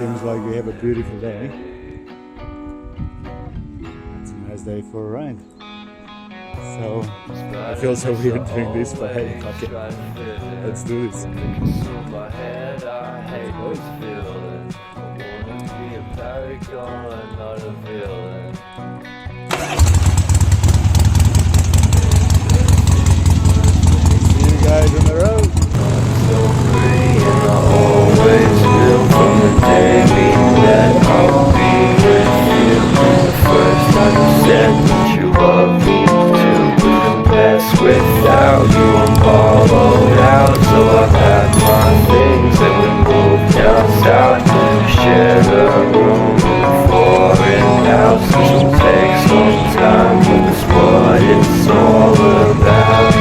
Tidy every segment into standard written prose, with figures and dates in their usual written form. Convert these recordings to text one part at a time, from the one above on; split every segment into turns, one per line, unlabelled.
seems like we have a beautiful day. It's a nice day for a ride. So I feel so weird doing this, but hey, fuck it. Let's do this. See you guys on the road.
So free and I always feel from the day we met. I'll be with you. First I said that you love me too. Couldn't pass without you. I'm followed out, so I packed my things and we moved down south to share a room in a foreign house. It'll take some time, but that's what it's all about.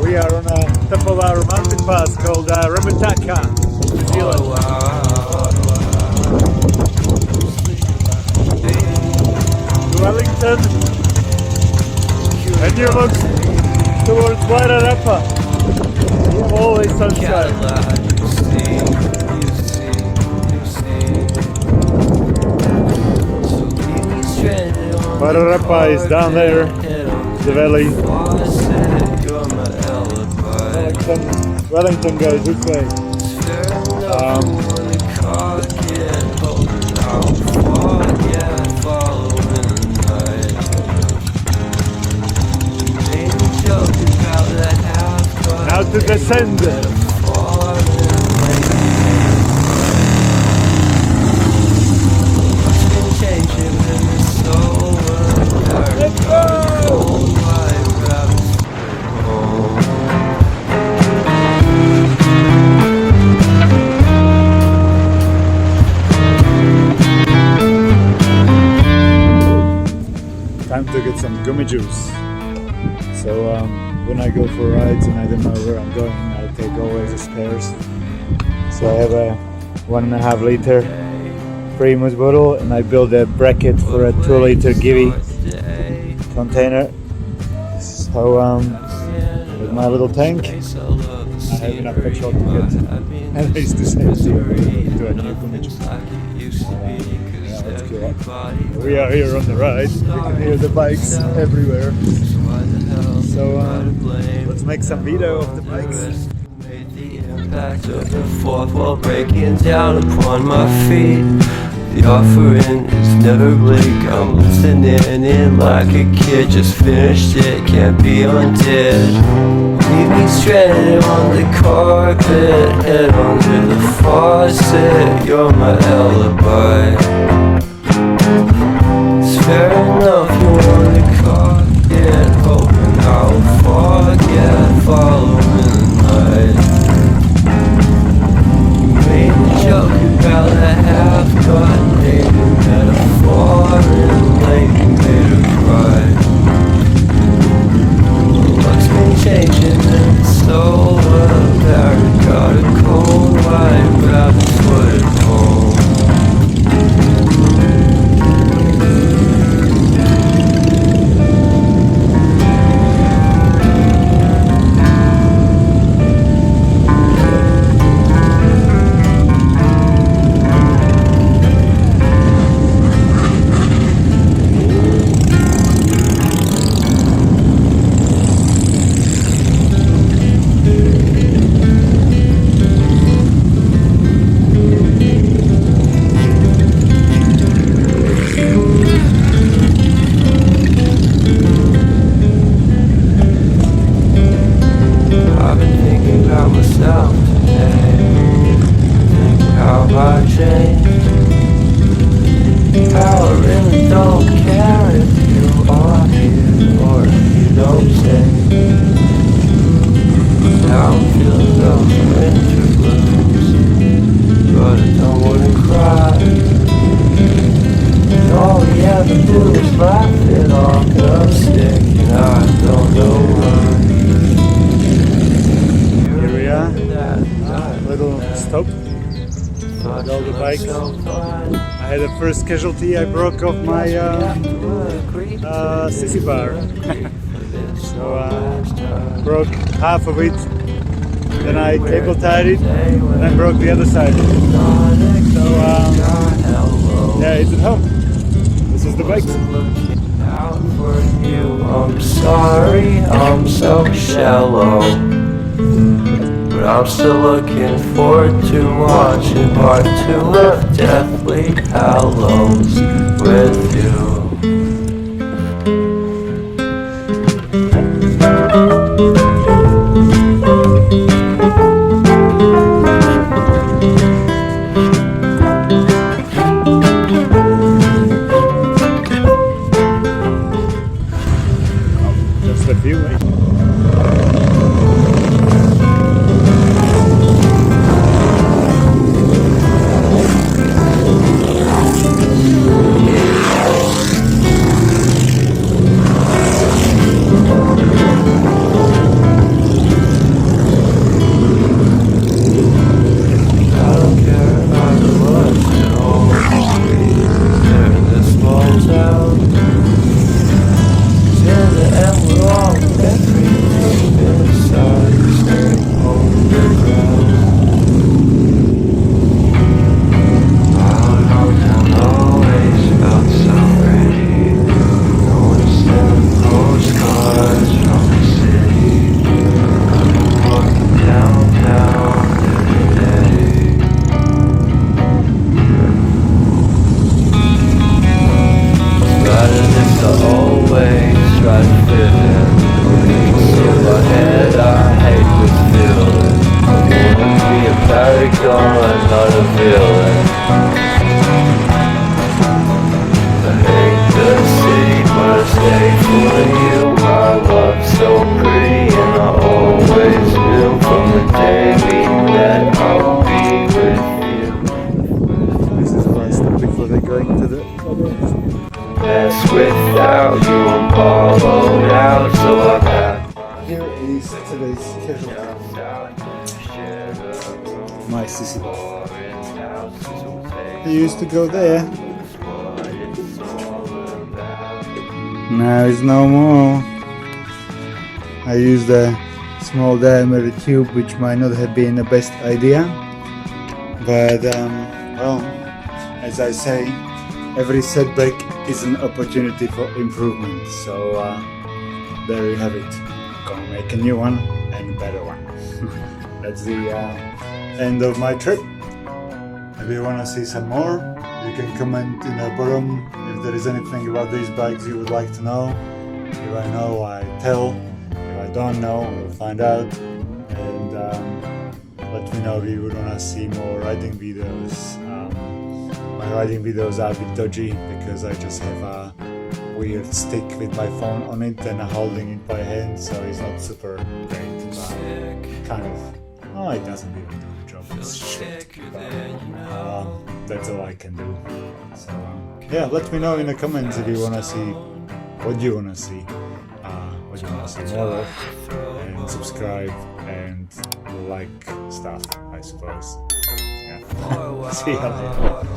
We are on a top of our mountain pass called Wairarapa, New Zealand. Wellington, and you look towards Wairarapa. You have always sunshine. Wairarapa is down there, the valley. Wellington goes this way. Now to descend. Let's go! Time to get some gummy juice. So when I go for rides and I don't know where I'm going, I take always the spares. So I have a 1.5 liter Primus bottle and I build a bracket for a 2 liter Givi container. So with my little tank, I have enough petrol to get at least the same thing to a new gummy juice. We are here on the ride, you can hear the bikes everywhere. So let's make some video of the bikes.
The impact of the fourth wall breaking down upon my feet. The offering is never bleak. I'm listening in like a kid. Just finished it, can't be undid. Leave me stranded on the carpet, head under the faucet. You're my alibi. It's fair enough, you wanna cock it, hoping I'll forget, following the night. You made a joke about a half-cut native metaphor and late you made her cry. What's been changing and it's so apparent. Got a cold white rabbit's foot at home. about myself today. Think how I changed. How I really don't care if you are here or if you don't stay. Now I'm feeling those winter blues, but I don't wanna cry. And all we ever do is laugh it off, and I'm sick and I don't know why.
Here we are, little stop with all the bikes. I had a first casualty, I broke off my sissy bar. So broke half of it, then I cable tied it, and then broke the other side. So yeah, it's at home. This is the bike.
I'm sorry, I'm so shallow, but I'm still looking forward to watching part 2 of Deathly Hallows with you.
Just a few, eh? Not a villain. I hate the city, but I stay for you. My love's so pretty, and I always will. From the day we met, I'll be with you. This is the last stop before they go into the
Mess without you, I'm hollowed out, so I got.
Here is today's casualty. My sissy bar. I used to go there. Now it's no more. I used a small diameter tube, which might not have been the best idea, but well, as I say, every setback is an opportunity for improvement. So there you have it. Gonna make a new one and a better one. That's the end of my trip. If you want to see some more, you can comment in the bottom if there is anything about these bikes you would like to know. If I know, I tell. If I don't know, we'll find out. And let me know if you would want to see more riding videos. My riding videos are a bit dodgy because I just have a weird stick with my phone on it and I'm holding it by hand, so it's not super great, but kind of. Oh, it doesn't even do the job. It's shit. But, that's all I can do. So yeah, let me know in the comments if you wanna see what you wanna see, what you wanna see more of, and subscribe and like stuff, I suppose. Yeah. See you later.